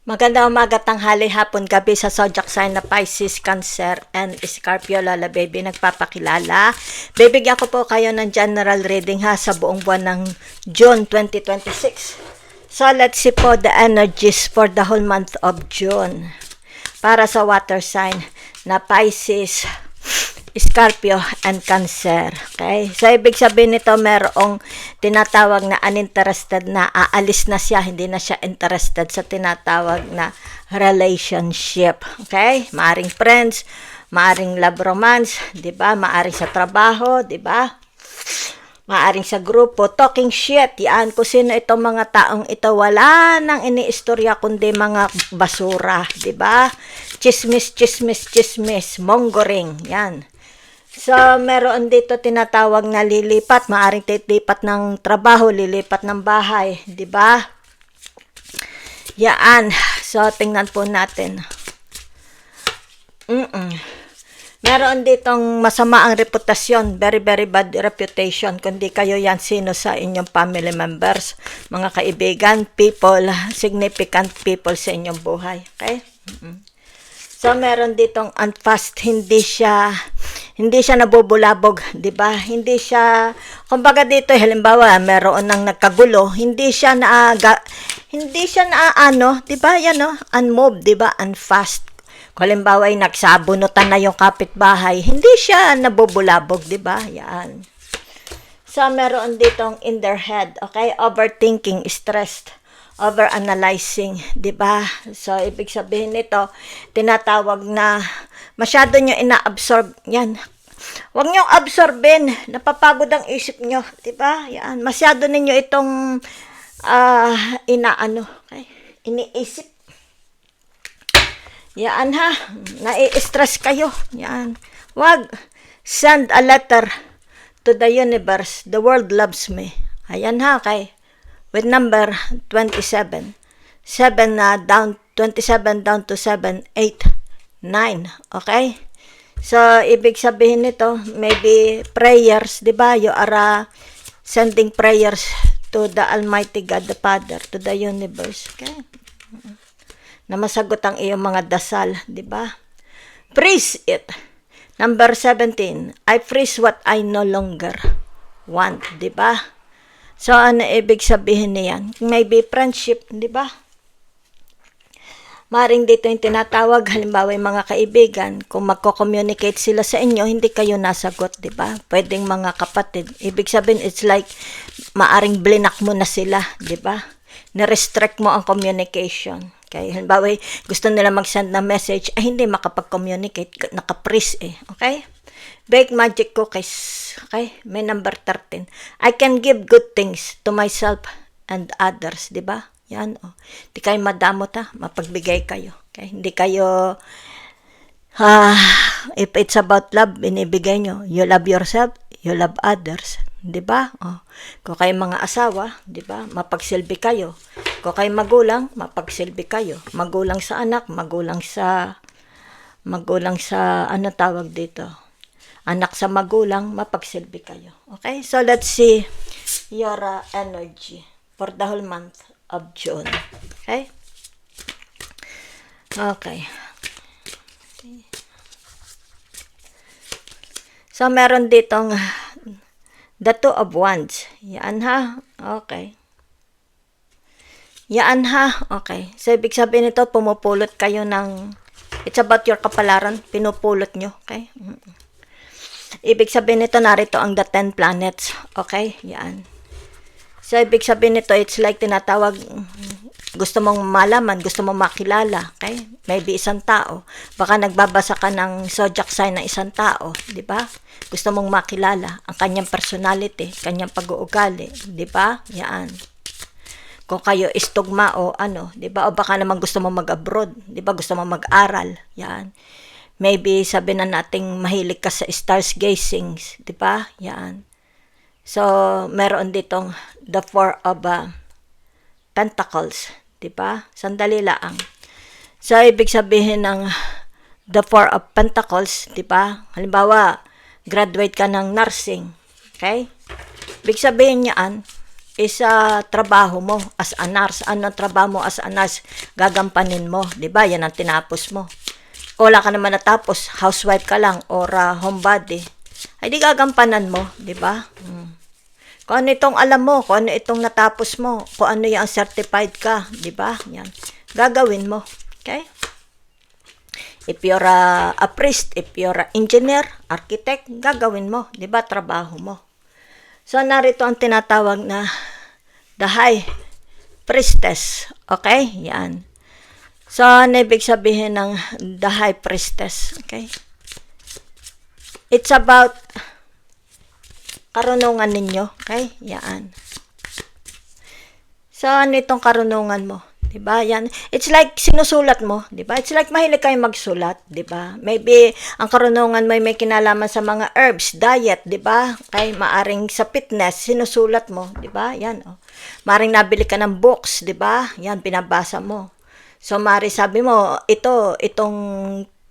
Magandang umaga, tanghali, hapon, gabi sa zodiac sign na Pisces, Cancer, and Scorpio. Lola Baby, nagpapakilala. Bibigyan ko po kayo ng general reading ha sa buong buwan ng June 2026. So, let's see po the energies for the whole month of June. Para sa water sign na Pisces, Scorpio, and Cancer. Okay? So, ibig sabihin nito, merong tinatawag na uninterested na aalis na siya, hindi na siya interested sa tinatawag na relationship. Okay? Maaring friends, maaring love romance, di ba? Maaring sa trabaho, di ba? Maaring sa grupo, talking shit, yan, kung sino itong mga taong ito, wala nang iniistorya kundi mga basura, di ba? Chismis, chismis, chismis, mongering, yan. So, meron dito tinatawag na lilipat, maaring titipat ng trabaho, lilipat ng bahay, di ba? Yan. So, tingnan po natin. Meron ditong masama ang reputasyon, very very bad reputation, kundi kayo yan sino sa inyong family members, mga kaibigan, people, significant people sa inyong buhay. Okay? So, meron ditong unfast, hindi siya nabubulabog, 'di ba? Hindi siya, kumbaga dito, halimbawa, meron nang nagkagulo, hindi siya na 'di ba? Yan unmoved, 'di ba? Unfast. Kung halimbawa ay nagsabunutan na yung kapitbahay, hindi siya nabubulabog, 'di ba? Yan. So, meron ditong in their head, okay? Overthinking, stressed, overanalyzing, 'di ba? So, ibig sabihin nito, tinatawag na masyado nyo ina-absorb yan. Huwag nyo absorbin, napapagod ang isip nyo, 'di ba? Yan, masyado ninyo itong okay? Iniisip. Yan ha, nai-stress kayo. Yan. Wag, send a letter to the universe. The world loves me. Ayan ha, okay? With number 27. 27 down to 7, 8, 9. Okay? So, ibig sabihin nito, maybe prayers, di ba? You are sending prayers to the Almighty God, the Father, to the universe. Okay? Na masagot ang iyong mga dasal, di ba? Freeze it. Number 17. I freeze what I no longer want, di ba? So, ano ibig sabihin niyan? Maybe friendship, di ba? Maring dito yung tinatawag, halimbawa yung mga kaibigan, kung magko-communicate sila sa inyo, hindi kayo nasagot, di ba? Pwedeng mga kapatid. Ibig sabihin, it's like, maaring blinak mo na sila, di ba? Na-restrict mo ang communication. Okay? Halimbawa, gusto nila mag-send na message, ay hindi makapag-communicate, naka-freeze okay? Bake magic cookies. Okay? May number 13. I can give good things to myself and others, di ba? Yan, Hindi kayo madamot, mapagbigay kayo. Okay? Hindi kayo, if it's about love, binibigay nyo. You love yourself, you love others. Di ba? Kung kayo mga asawa, di ba? Mapagsilbi kayo. Kung kayo magulang, mapagsilbi kayo. Magulang sa anak, magulang sa, ano tawag dito? Anak sa magulang, mapagsilbi kayo. Okay? So, let's see your energy for the whole month of June. Okay? Okay. So, meron ditong the Two of Wands. Yan ha. Okay. Yan ha. Okay. So, ibig sabihin nito, pumupulot kayo ng, it's about your kapalaran. Pinupulot nyo. Okay? Ibig sabihin nito, narito ang the 10 planets. Okay? Yan. So, ibig sabihin nito, it's like tinatawag, gusto mong malaman, gusto mong makilala, okay? Maybe isang tao. Baka nagbabasa ka ng zodiac sign ng isang tao, di ba? Gusto mong makilala ang kanyang personality, kanyang pag-uugali, di ba? Yan. Kung kayo istugma o ano, di ba? O baka naman gusto mong mag-abroad, di ba? Gusto mong mag-aral, yan. Maybe sabi na nating mahilig ka sa stars gazing, di ba? Yan. So, meron ditong the Four of Pentacles, di ba? Sandali lang. So, ibig sabihin ng the Four of Pentacles, di ba? Halimbawa, graduate ka ng nursing, okay? Ibig sabihin niyan, is trabaho mo as a nurse. Ano trabaho mo as a nurse? Gagampanin mo, 'di ba? Yan ang tinapos mo. O wala ka naman natapos, housewife ka lang or homebody. Ay di gagampanan mo, 'di ba? Kung ano itong alam mo, kung ano itong natapos mo, kung ano yung certified ka, 'di ba? Yan. Gagawin mo. Okay? If you're a priest, if you're an engineer, architect, gagawin mo, 'di ba? Trabaho mo. So, narito ang tinatawag na the high priestess. Okay? Yan. So, ano ibig sabihin ng the high priestess? Okay? It's about karunungan ninyo. Okay? Yan. So, ano itong karunungan mo? Diba? Yan. It's like sinusulat mo, 'di ba? It's like mahilig kayo magsulat, 'di ba? Maybe ang karunungan mo ay may kinalaman sa mga herbs, diet, 'di ba? Kay maaring sa fitness, sinusulat mo, 'di ba? Yan oh. Maaring nabili ka ng books, 'di ba? Yan binabasa mo. So maaring sabi mo, itong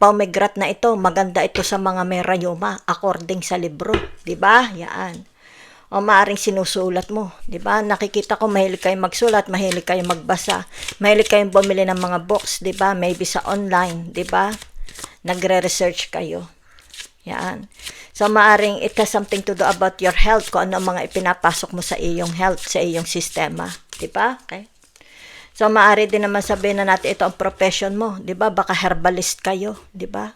pomegranate na ito, maganda ito sa mga may rayuma according sa libro, 'di ba? Yan. O maaring sinusulat mo, 'di ba? Nakikita ko mahilig kayong magsulat, mahilig kayong magbasa, mahilig kayong bumili ng mga books, 'di ba? Maybe sa online, 'di ba? Nagre-research kayo. Yan. So maaring it has something to do about your health, kung ano ang mga ipinapasok mo sa iyong health, sa iyong sistema, 'di ba? Okay? So maaari din naman sabihin na natin ito ang profession mo, 'di ba? Baka herbalist kayo, 'di ba?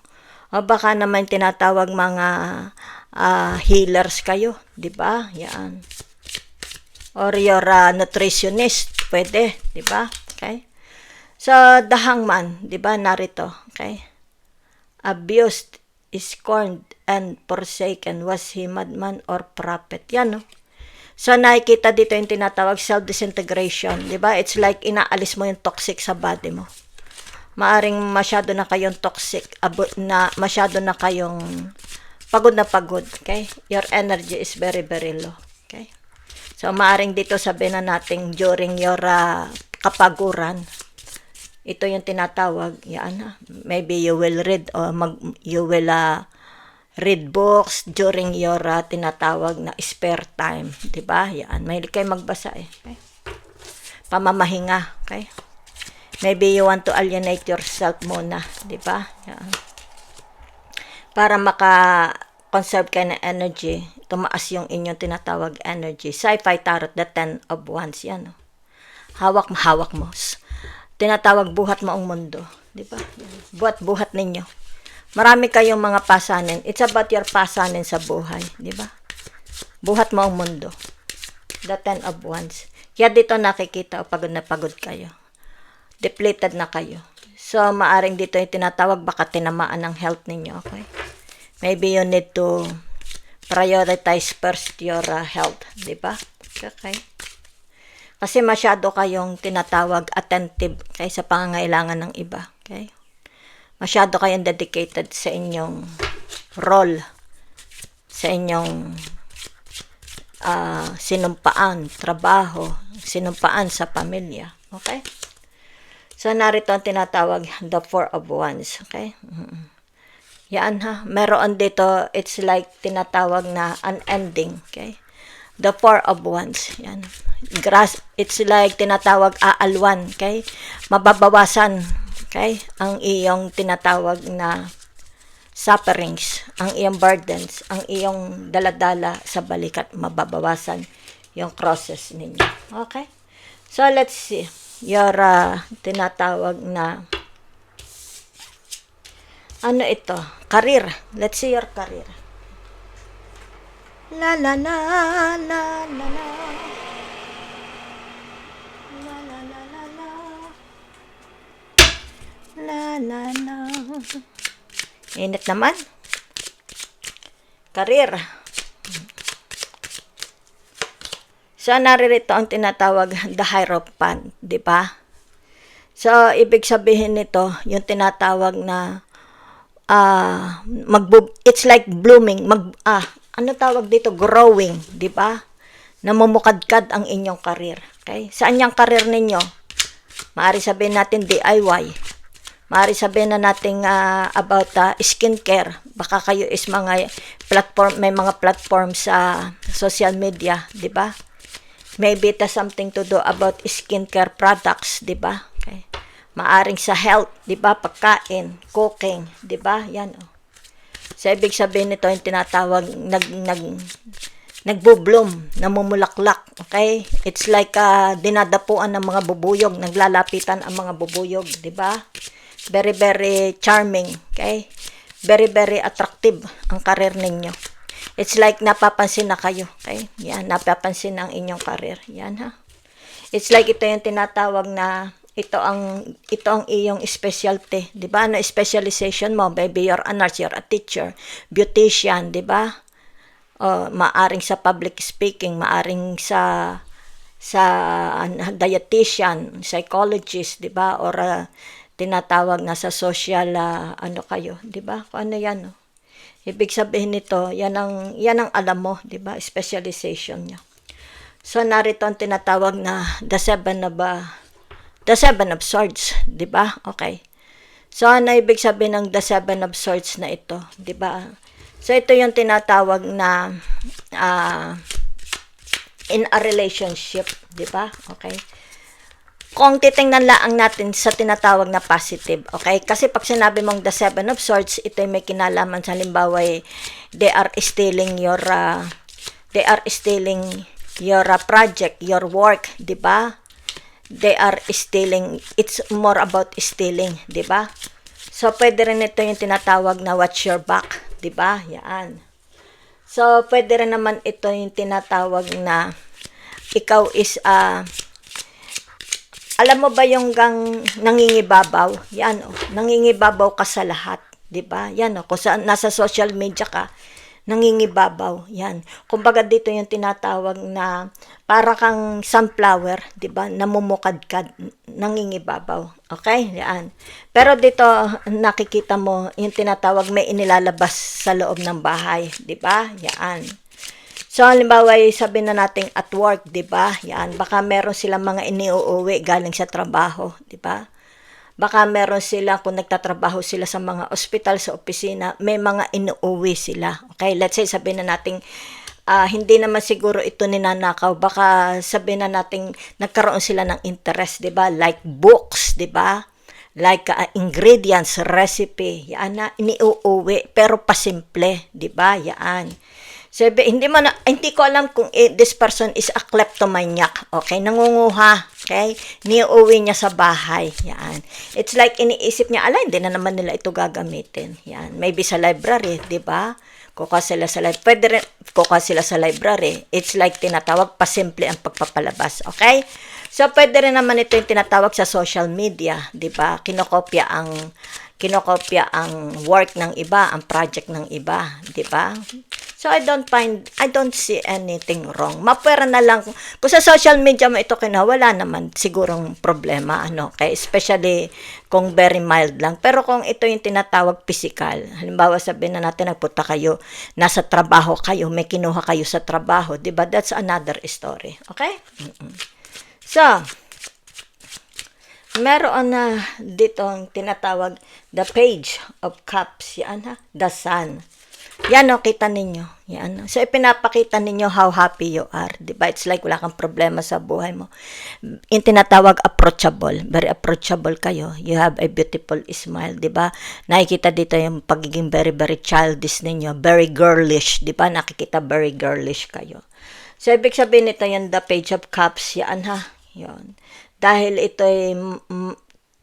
O baka naman tinatawag mga healers kayo, 'di ba? Yan. Or your nutritionist, pwede, 'di ba? Okay? So the hangman, 'di ba, narito, okay? Abused, scorned, and forsaken, was he madman or prophet? Yan, no? So nakikita dito yung tinatawag self-disintegration, 'di ba? It's like inaalis mo yung toxic sa body mo. Maaring masyado na kayong toxic, masyado na kayong pagod na pagod, okay? Your energy is very, very low, okay? So, maaring dito sabihin na natin during your kapaguran, ito yung tinatawag, yan, maybe you will read or you will read books during your tinatawag na spare time, di ba? Yan, mahilig kayo magbasa okay? Pamamahinga, okay? Maybe you want to alienate yourself muna, di ba? Yan. Para maka-conserve kayo ng energy, tumaas yung inyong tinatawag energy. Sci-Fi Tarot, the 10 of Wands, yan. Hawak mo. Tinatawag buhat mo ang mundo, di ba? Buhat ninyo. Marami kayong mga pasanin. It's about your pasanin sa buhay, di ba? Buhat mo ang mundo. The 10 of Wands. Kaya dito nakikita, pagod na pagod kayo. Depleted na kayo. So, maaring dito yung tinatawag, baka tinamaan ng health ninyo, okay? Maybe you need to prioritize first your health, di ba? Okay? Kasi masyado kayong tinatawag attentive kay sa pangangailangan ng iba, okay? Masyado kayong dedicated sa inyong role, sa inyong sinumpaan, trabaho, sinumpaan sa pamilya, okay? So, narito ang tinatawag the 4 of Wands. Okay? Yan ha. Meron dito, it's like tinatawag na unending. Okay? The 4 of Wands. Yan. It's like tinatawag aalwan. Okay? Mababawasan. Okay? Ang iyong tinatawag na sufferings, ang iyong burdens, ang iyong daladala sa balikat, mababawasan yung crosses ninyo. Okay? So, let's see. Your tinatawag na ano ito? Career. Let's see your career. La la la la la la. La la la la la. La la la. Init naman. Career. So, naririto ang tinatawag the Hierophant, di ba? So, ibig sabihin nito, yung tinatawag na it's like blooming, ano tawag dito? Growing, di ba? Namumukadkad ang inyong career. Okay? Saan yung career ninyo? Maaari sabihin natin DIY. Maaari sabihin na natin about skincare. Baka kayo is may mga platform sa social media, di ba? Maybe it has something to do about skincare products, di ba? Okay. Maaring sa health, di ba? Pagkain, cooking, di ba? Yan, oh. So, ibig sabihin nito yung tinatawag, nagbo-bloom, namumulaklak, okay? It's like dinadapuan ng mga bubuyog, naglalapitan ang mga bubuyog, di ba? Very, very charming, okay? Very, very attractive ang karir ninyo. It's like napapansin na kayo, okay? Yan, napapansin ang inyong karir. Yan, ha? It's like ito yung tinatawag na ito ang iyong specialty, 'di ba? Ano specialization mo? Maybe you're a nurse, you're a teacher, beautician, 'di ba? Maaring sa public speaking, maaring sa dietitian, psychologist, 'di ba? Or tinatawag na sa social ano kayo, 'di ba? Kung ano 'yan, no? Ibig sabihin nito, yan ang alam mo, 'di ba? Specialization niya. So narito ang tinatawag na the seven of swords, 'di ba? Okay. So ano ibig sabihin ng the seven of swords na ito, 'di ba? So ito yung tinatawag na in a relationship, 'di ba? Okay. Kung titingnan lang natin sa tinatawag na positive, okay? Kasi pag sinabi mong the seven of swords, ito may kinalaman sa halimbawa they are stealing your project, your work, 'di ba? They are stealing, it's more about stealing, 'di ba? So pwede rin ito yung tinatawag na watch your back, 'di ba? Yan. So pwede rin naman ito yung tinatawag na ikaw is alam mo ba yung nangingibabaw? Yan, oh. Nangingibabaw ka sa lahat, 'di ba? Yan, oh. Kung nasa social media ka, nangingibabaw. Yan. Kumbaga dito yung tinatawag na para kang sunflower, 'di ba? Namumukadkad, nangingibabaw. Okay? Yan. Pero dito nakikita mo yung tinatawag may inilalabas sa loob ng bahay, 'di ba? Yan. So, halimbawa, sabihin na natin at work, 'di ba? Yan, baka meron silang mga iniuuwi galing sa trabaho, 'di ba? Baka meron sila, kung nagtatrabaho sila sa mga ospital, sa opisina, may mga inuuwi sila. Okay, let's say, sabihin na natin, hindi naman siguro ito ninanakaw. Baka sabihin na natin, nagkaroon sila ng interest, 'di ba? Like books, 'di ba? Like ingredients, recipe, yan na, iniuuwi, pero pasimple, 'di ba? Yan. Sabi, hindi ko alam kung this person is a kleptomaniac. Okay, nangunguha. Okay, niuwi niya sa bahay. Yan. It's like iniisip niya, hindi na naman nila ito gagamitin. Yan. Maybe sa library, 'di ba? Kukuha sila sa library. Pwede rin kukuha sila sa library. It's like tinatawag pasimple ang pagpapalabas. Okay? So pwede rin naman ito yung tinatawag sa social media, 'di ba? Kinokopya ang work ng iba, ang project ng iba, 'di ba? So I don't see anything wrong. Mapwera na lang kung sa social media mo ito wala naman sigurong problema, okay? Especially kung very mild lang. Pero kung ito yung tinatawag physical, halimbawa sabihin na natin nagpunta kayo, nasa trabaho kayo, may kinuha kayo sa trabaho, 'di ba? That's another story, okay? So meron na dito ang tinatawag the page of cups, yan ha, the sun. Yan o, kita ninyo. Yan. So, ipinapakita ninyo how happy you are. Diba? It's like wala kang problema sa buhay mo. Yung tinatawag approachable. Very approachable kayo. You have a beautiful smile. Diba? Nakikita dito yung pagiging very, very childish ninyo. Very girlish. Diba? Nakikita very girlish kayo. So, ibig sabihin nito yung the page of cups. Yan ha. Yan. Dahil ito ay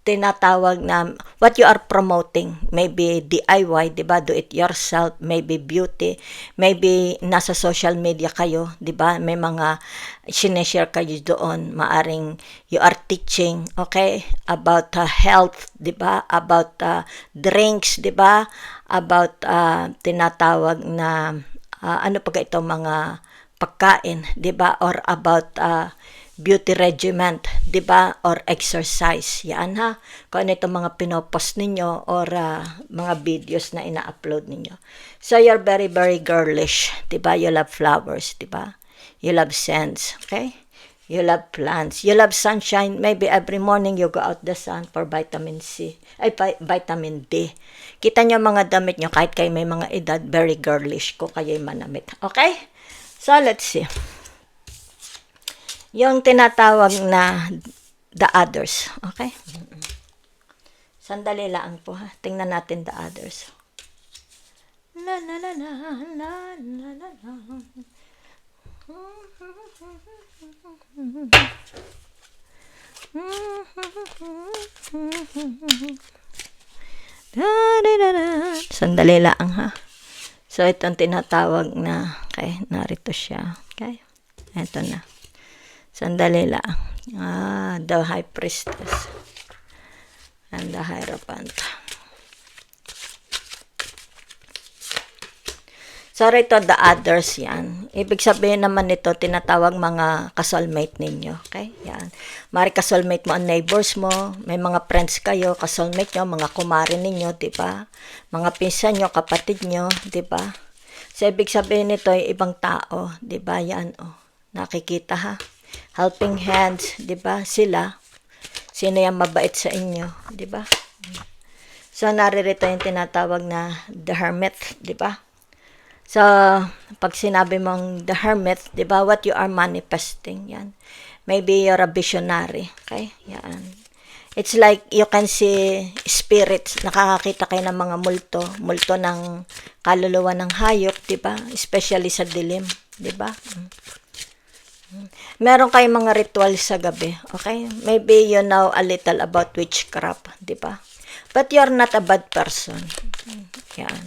tinatawag na what you are promoting, maybe DIY, 'di ba? Do it yourself, maybe beauty, maybe nasa social media kayo, 'di ba? May mga sineshare kayo doon, maaring you are teaching, okay, about health, 'di ba? About drinks, 'di ba? About tinatawag na ano pa ito, mga pagkain, 'di ba? Or about beauty regimen, 'di ba? Or exercise. Yan ha. Kung ano itong mga pinopost ninyo or mga videos na ina-upload ninyo. So you're very, very girlish, 'di ba? You love flowers, 'di ba? You love scents, okay? You love plants. You love sunshine. Maybe every morning you go out the sun for vitamin C. Vitamin D. Kita nyo mga damit nyo, kahit kayo may mga edad, very girlish ko kayo'y manamit. Okay? So let's see. Yung tinatawag na the others. Okay? Sandali lang po ha. Tingnan natin the others. La la la la la la la la. Sandali lang ha. So, itong tinatawag na, okay, narito siya. Okay? Ito na. Sandali lang. The High Priestess and the Hierophant. So, ito, the others, yan. Ibig sabihin naman nito, tinatawag mga kasoulmate ninyo. Okay? Yan. Mari kasoulmate mo ang neighbors mo, may mga friends kayo, kasoulmate nyo, mga kumari ninyo, di ba? Mga pinsan nyo, kapatid nyo, di ba? So, ibig sabihin nito, ay ibang tao, di ba? Yan, oh. Nakikita ha? Helping hands, di ba? Sila. Sino yung mabait sa inyo, di ba? So, naririto yung tinatawag na the hermit, di ba? So, pag sinabi mong the hermit, di ba, what you are manifesting, yan. Maybe you're a visionary, okay? Yan. It's like you can see spirits, nakakakita kayo ng mga multo ng kaluluwa ng hayop, di ba? Especially sa dilim, di ba? Meron kayong mga ritual sa gabi, okay? Maybe you know a little about witchcraft, di ba? But you're not a bad person. Yan.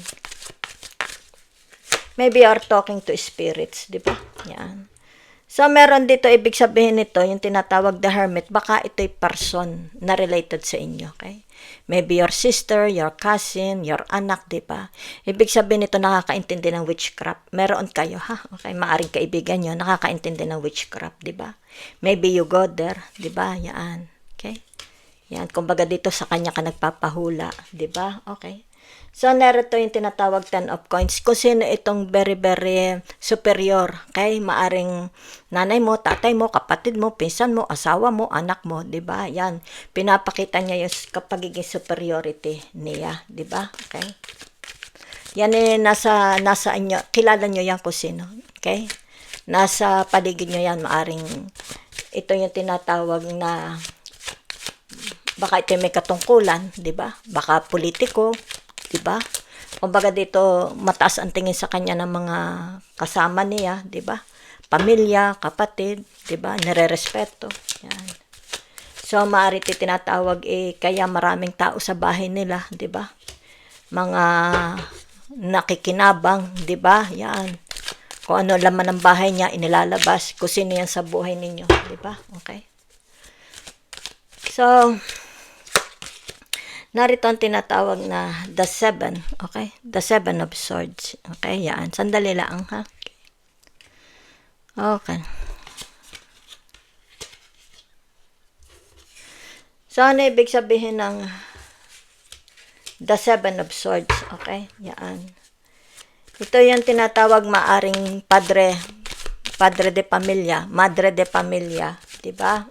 Maybe you're talking to spirits, di ba? Yan. So, meron dito, ibig sabihin nito, yung tinatawag the hermit, baka ito'y person na related sa inyo, okay? Maybe your sister, your cousin, your anak, di ba? Ibig sabihin nito, nakakaintindi ng witchcraft. Meron kayo, ha? Okay, maaring kaibigan nyo, nakakaintindi ng witchcraft, di ba? Maybe you go there, di ba? Yan, okay? Yan, kumbaga dito sa kanya ka nagpapahula, di ba? Okay. So, narito yung tinatawag 10 of coins. Kung sino itong very, very superior. Okay? Maaring nanay mo, tatay mo, kapatid mo, pinsan mo, asawa mo, anak mo. Diba? Yan. Pinapakita niya yung pagiging superiority niya. Diba? Okay? Yan eh, nasa inyo. Kilala nyo yan kung sino. Okay? Nasa paligid nyo yan. Maaring ito yung tinatawag na baka ito may katungkulan. Diba? Baka politiko. Diba? Kumbaga dito, mataas ang tingin sa kanya ng mga kasama niya, diba? Pamilya, kapatid, diba? Nire-respeto. Yan. So, maaari tinatawag kaya maraming tao sa bahay nila, diba? Mga nakikinabang, diba? Yan. Kung ano laman ng bahay niya, inilalabas. Kung sino yan sa buhay ninyo, diba? Okay? So, narito ang tinatawag na the seven, okay? The seven of swords. Okay, yan. Sandali lang, ha? Okay. So, ano ibig sabihin ng the seven of swords? Okay, yan. Ito yung tinatawag maaring padre de pamilya, madre de pamilya, diba?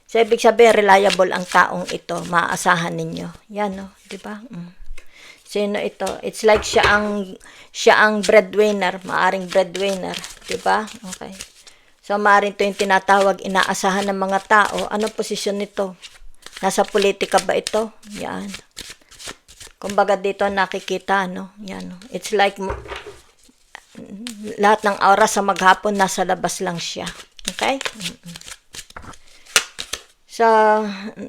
So, ibig sabihin, reliable ang taong ito. Maaasahan ninyo. Yan, no? Diba? Sino ito? It's like siya ang breadwinner. Maaring breadwinner. Diba? Okay. So, maaring ito yung tinatawag, inaasahan ng mga tao. Ano posisyon nito? Nasa politika ba ito? Yan. Kumbaga dito nakikita, no? Yan, no? It's like, lahat ng oras sa maghapon, nasa labas lang siya. Okay? So,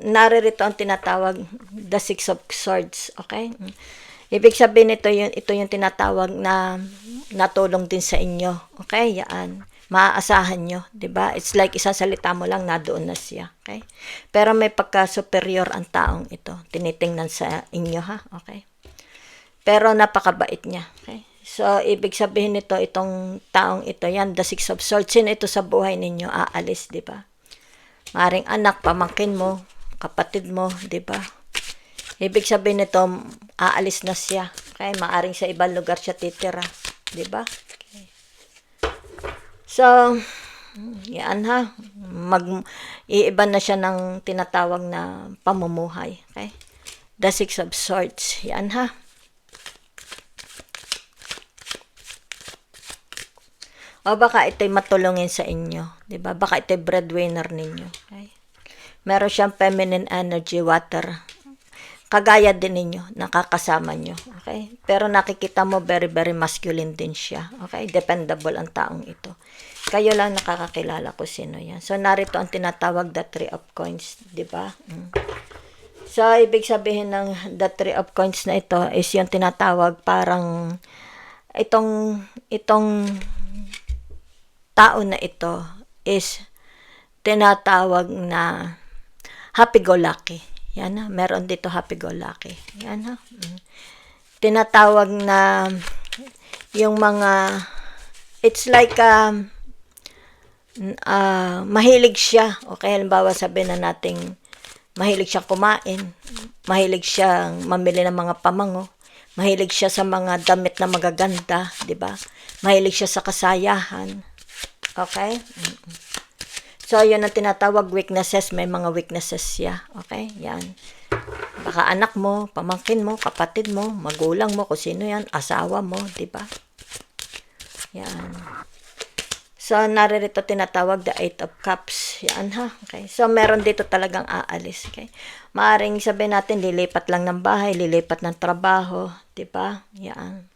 naririto ang tinatawag the Six of Swords, okay? Ibig sabihin ito yung tinatawag na natulong din sa inyo, okay? Yan. Maaasahan nyo, 'di ba? It's like isang salita mo lang, nadoon na siya, okay? Pero may pagka-superior ang taong ito. Tinitingnan sa inyo, ha? Okay? Pero napakabait niya, okay? So, ibig sabihin nito, itong taong ito, yan, the Six of Swords, sino ito sa buhay ninyo, aalis, 'di ba? Maring anak, pamangkin mo, kapatid mo, di ba? Ibig sabihin nito, aalis na siya. Okay? Maaring sa ibang lugar siya titira. Di ba? Okay. So, yan ha. Iiba na siya ng tinatawag na pamumuhay. Okay? The Six of Swords. Yan ha. O baka ito'y matulungin sa inyo, 'di ba? Baka ito'y breadwinner ninyo. Okay? Meron siyang feminine energy, water. Kagaya din ninyo, nakakasama nyo. Okay? Pero nakikita mo very very masculine din siya. Okay? Dependable ang taong ito. Kayo lang nakakakilala ko sino yan. So narito ang tinatawag the Three of Coins, 'di ba? So ibig sabihin ng the Three of Coins na ito is yung tinatawag parang itong tao na ito is tinatawag na happy-go-lucky. Yan ha, meron dito happy-go-lucky. Yan ha. Tinatawag na yung mga, it's like, mahilig siya. Okay, halimbawa sabihin na nating, mahilig siyang kumain, mahilig siyang mamili ng mga pamango, mahilig siya sa mga damit na magaganda, di ba? Mahilig siya sa kasayahan. Okay? So, yun ang tinatawag weaknesses. May mga weaknesses siya. Okay? Yan. Baka anak mo, pamangkin mo, kapatid mo, magulang mo, kung sino yan, asawa mo, di ba? Yan. So, naririto tinatawag the Eight of Cups. Yan ha. Okay? So, meron dito talagang aalis. Okay? Maaring sabihin natin, lilipat lang ng bahay, lilipat ng trabaho, di ba? Yan.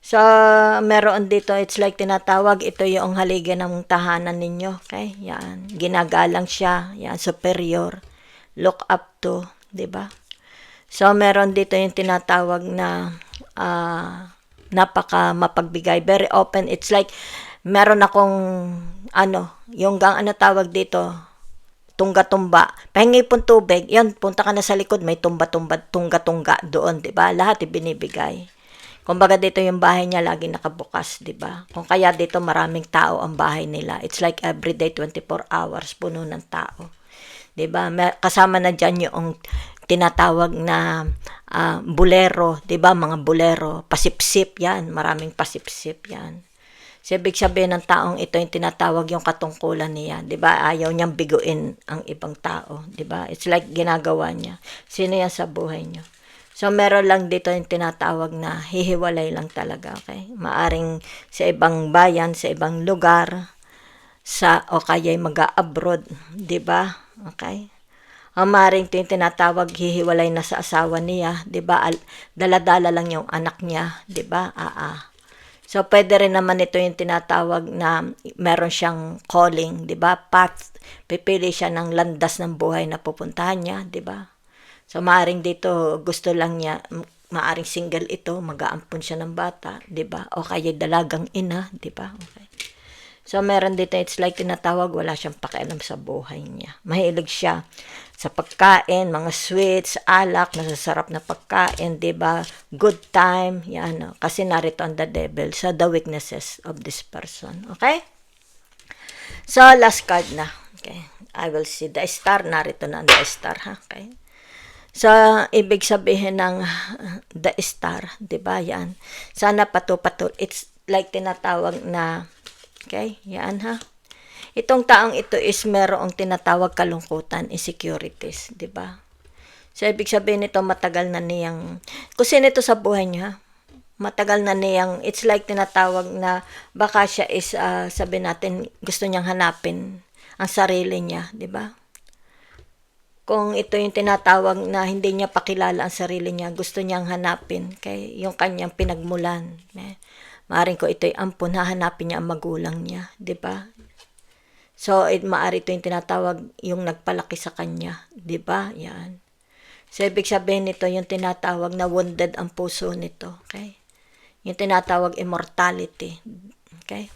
So, meron dito, it's like tinatawag, ito yung haligi ng tahanan ninyo. Okay? Yan. Ginagalang siya. Yan. Superior. Look up to. Diba? So, meron dito yung tinatawag na napaka mapagbigay. Very open. It's like, meron akong, yung tawag dito, tungga-tumba. Pahingi pong tubig. Yan, punta ka na sa likod. May tumba-tumba, tungga-tungga doon. Diba? Lahat ibinibigay. Kumbaga dito yung bahay niya lagi nakabukas, 'di ba? Kung kaya dito maraming tao ang bahay nila. It's like everyday 24 hours puno ng tao. 'Di ba? Kasama na diyan yung tinatawag na bulero, 'di ba? Mga bulero, pasipsip 'yan, maraming pasipsip 'yan. So, ibig sabihin ng taong ito yung tinatawag yung katungkulan niya, 'di ba? Ayaw niyang biguin ang ibang tao, 'di ba? It's like ginagawa niya. Sino yan sa buhay niyo? So, meron lang dito yung tinatawag na hihiwalay lang talaga, okay? Maaring sa ibang bayan, sa ibang lugar, o kaya'y mag-abroad, di ba? Okay? O maaring ito yung tinatawag hihiwalay na sa asawa niya, di ba? Dala-dala lang yung anak niya, di ba? So, pwede rin naman ito yung tinatawag na meron siyang calling, di ba? Path. Pipili siya ng landas ng buhay na pupuntahan niya, di ba? So, maaring dito, gusto lang niya, maaring single ito, mag-aampon siya ng bata, di ba? O kaya dalagang ina, di ba? Okay. So, meron dito, it's like tinatawag, wala siyang pakialam sa buhay niya. Mahilig siya sa pagkain, mga sweets, alak, nasasarap na pagkain, di ba? Good time, yan. Kasi narito ang the devil, so the weaknesses of this person. Okay? So, last card na. Okay. I will see the star, narito na ang the star, ha? Okay. So, ibig sabihin ng the star, di ba? Yan. Sana patu-patu. It's like tinatawag na, okay? Yan ha. Itong taong ito is merong tinatawag kalungkutan, insecurities, di ba? So, ibig sabihin nito matagal na niyang, kung sino ito sa buhay niya, matagal na niyang, it's like tinatawag na baka siya is, sabi natin, gusto niyang hanapin ang sarili niya, di ba? Kung ito yung tinatawag na hindi niya pakilala ang sarili niya, gusto niyang hanapin kay yung kanyang pinagmulan. Maaring ko ito'y ampun, hahanapin niya ang magulang niya, di ba? So, maaari ito yung tinatawag yung nagpalaki sa kanya, di ba? Yan. So, ibig sabihin nito yung tinatawag na wounded ang puso nito, okay? Yung tinatawag immortality, okay?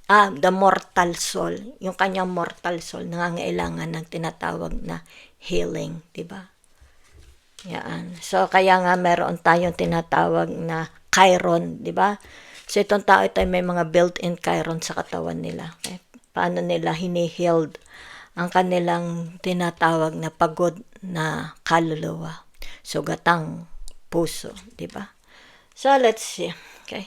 The mortal soul, yung kanyang mortal soul, nangangailangan ng tinatawag na healing, di ba? Yan. So, kaya nga meron tayong tinatawag na chiron, di ba? So, itong tao ito may mga built-in chiron sa katawan nila. Okay? Paano nila hini-healed ang kanilang tinatawag na pagod na kaluluwa, sugatang puso, di ba? So, let's see. Okay.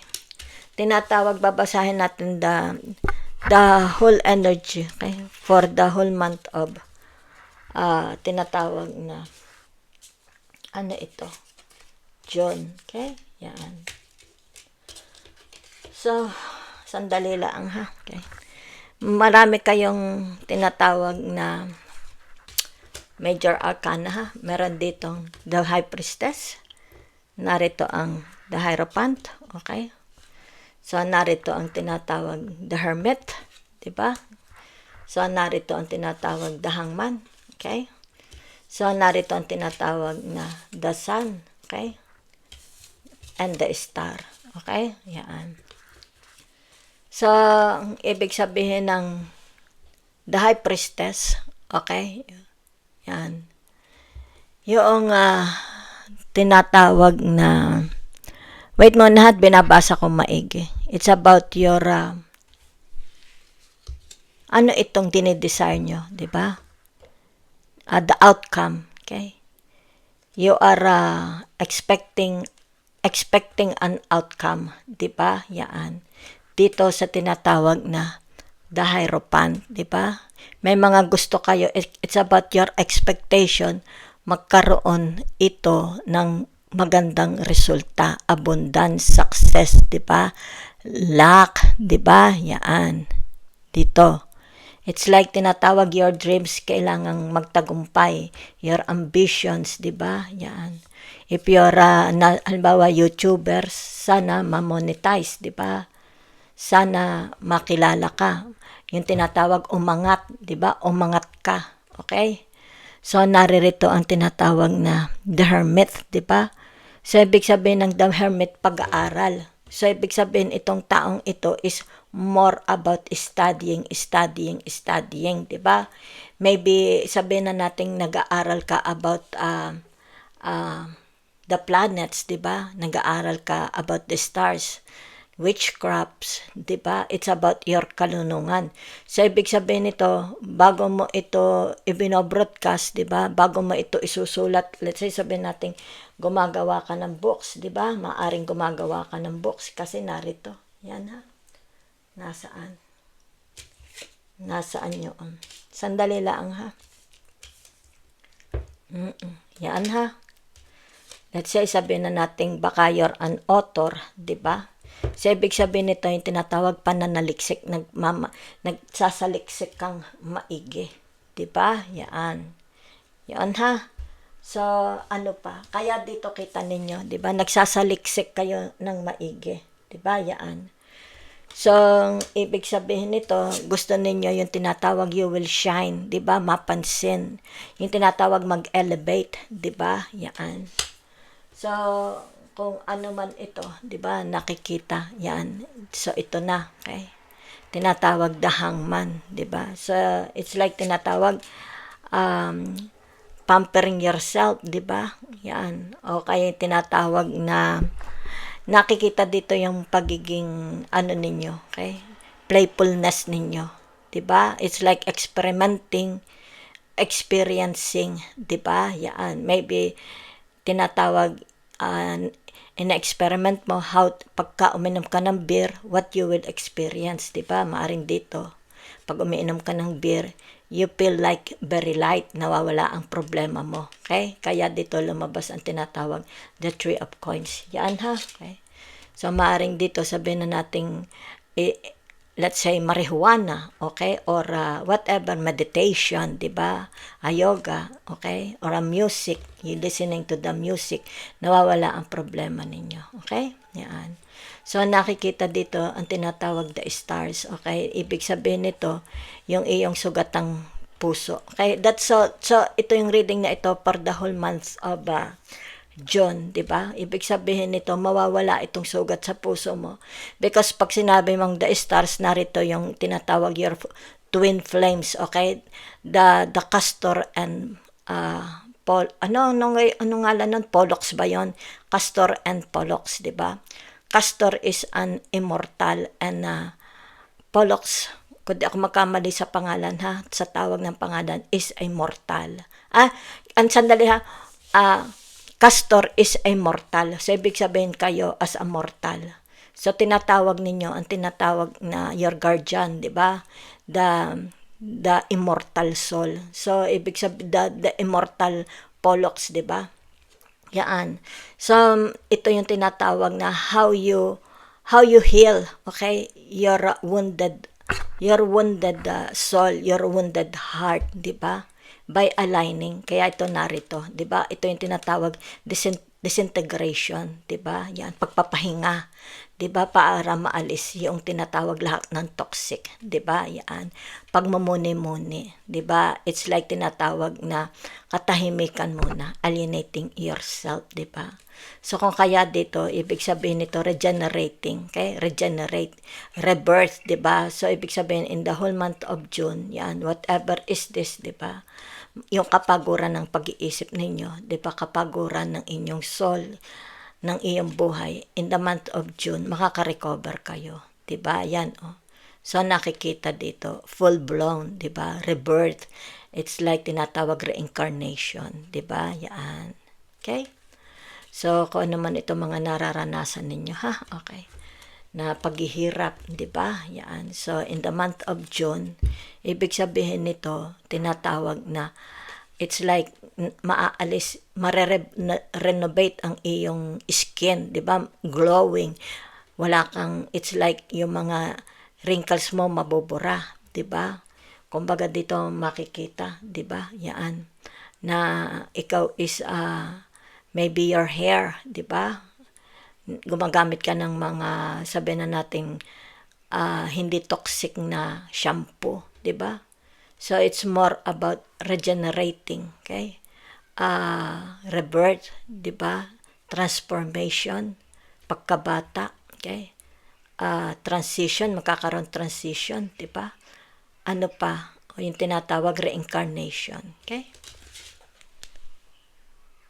Tinatawag, babasahin natin the whole energy, okay? For the whole month of tinatawag na ano ito? June, okay? Yan. So, Sandali lang ha. Okay. Marami kayong tinatawag na major arcana ha. Meron ditong the High Priestess. Narito ang the Hierophant. Okay. So, narito ang tinatawag the Hermit. Diba? So, narito ang tinatawag the Hangman. Okay. So, narito ang tinatawag na the Sun. Okay. And the Star. Okay. Yan. So, ang ibig sabihin ng the High Priestess, okay, yan, yung tinatawag na, wait mo na, binabasa ko maigi. It's about your, ano itong dinidesire nyo, di ba? The outcome, okay? You are expecting an outcome, di ba? Yan. Dito sa tinatawag na the Hierophant, di ba? May mga gusto kayo, it's about your expectation, magkaroon ito ng magandang resulta, abundance, success, di ba? Luck, di ba? Yan. Dito. It's like tinatawag your dreams kailangang magtagumpay, your ambitions, di ba? Yan. If you're, halimbawa, YouTubers, sana ma-monetize, di ba? Sana makilala ka. Yung tinatawag umangat, 'di ba? Umangat ka. Okay? So naririto ang tinatawag na the Hermit, 'di ba? So ibig sabihin ng the Hermit pag-aaral. So ibig sabihin itong taong ito is more about studying, 'di ba? Maybe sabihin na nating nag-aaral ka about the planets, 'di ba? Nag-aaral ka about the stars. Witchcrafts, di ba? It's about your kalunungan. So, ibig sabihin nito, bago mo ito ibino-broadcast, di ba? Bago mo ito isusulat, let's say sabihin natin, gumagawa ka ng books, di ba? Maaring gumagawa ka ng books kasi narito. Yan ha. Nasaan? Nasaan yun? Sandali lang ha. Yan ha. Let's say sabihin na natin, baka you're an author, di ba? So, ibig sabihin nito yung tinatawag pananaliksik, nagsasaliksik kang maigi. Diba? Yan. Yan ha. So, ano pa? Kaya dito kita ninyo, diba? Nagsasaliksik kayo ng maigi. Diba? Yan. So, ibig sabihin nito, gusto ninyo yung tinatawag you will shine. Diba? Mapansin. Yung tinatawag mag-elevate. Diba? Yan. So, kung ano man ito, 'di ba? Nakikita 'yan. So ito na, okay? Tinatawag the Hangman, 'di ba? So it's like tinatawag pampering yourself, 'di ba? 'Yan. O kaya tinatawag na nakikita dito yung pagiging ano ninyo, okay? Playfulness ninyo, 'di ba? It's like experimenting, experiencing, 'di ba? 'Yan. Maybe tinatawag in-experiment mo how pagka uminom ka ng beer, what you will experience, di ba? Maaring dito, pag umiinom ka ng beer, you feel like very light, nawawala ang problema mo. Okay? Kaya dito lumabas ang tinatawag the Three of Coins. Yan ha. Okay? So, maaring dito sabihin na nating let's say marijuana, okay? Or whatever, meditation, di ba? A yoga, okay? Or a music, you listening to the music, nawawala ang problema ninyo, okay? Yan. So, nakikita dito ang tinatawag the stars, okay? Ibig sabihin nito, yung iyong sugatang puso. Okay? That's so ito yung reading na ito for the whole month of June, di ba? Ibig sabihin nito, mawawala itong sugat sa puso mo. Because pag sinabi mong the stars, narito yung tinatawag your twin flames, okay? The castor and ano ngalan nun? Pollux ba yon? Castor and Pollux, di ba? Castor is an immortal and Pollux, kung di ako magkamali sa pangalan ha, sa tawag ng pangalan, is immortal. Ang sandali ha, Castor is a mortal. So, ibig sabihin kayo as a mortal. So, tinatawag ninyo, ang tinatawag na your guardian, di ba? The immortal soul. So, ibig sabihin, the immortal Pollux, di ba? Yan. So, ito yung tinatawag na how you how you heal, okay, your wounded soul, your wounded heart, di ba? By aligning. Kaya ito narito, di ba? Ito yung tinatawag disintegration, di ba? Yan, pagpapahinga, di ba? Para maalis yung tinatawag lahat ng toxic, di ba? Yan, pagmumuni-muni, di ba? It's like tinatawag na katahimikan muna, alienating yourself, di ba? So kung kaya dito, ibig sabihin nito regenerating, okay? Regenerate, rebirth, 'di ba? So ibig sabihin in the whole month of June, yan, whatever is this, 'di ba? Yung kapaguran ng pag-iisip ninyo, 'di ba? Kapaguran ng inyong soul, ng iyong buhay in the month of June, makaka-recover kayo, 'di ba? Yan oh. So nakikita dito, full blown, 'di ba? Rebirth. It's like tinatawag reincarnation, 'di ba? Yan. Okay? So, kung ano man ito mga nararanasan ninyo, ha? Okay. Na paghihirap, di ba? Yan. So, in the month of June, ibig sabihin nito, tinatawag na, it's like, maaalis, renovate ang iyong skin, di ba? Glowing. Wala kang, it's like, yung mga wrinkles mo mabubura, di ba? Kumbaga dito makikita, di ba? Yan. Na ikaw is, maybe your hair, di ba? Gumagamit ka ng mga, sabihin na nating, hindi toxic na shampoo, di ba? So, it's more about regenerating, okay? Rebirth, di ba? Transformation, pagkabata, okay? Transition, magkakaroon transition, di ba? Ano pa? O yung tinatawag reincarnation, okay?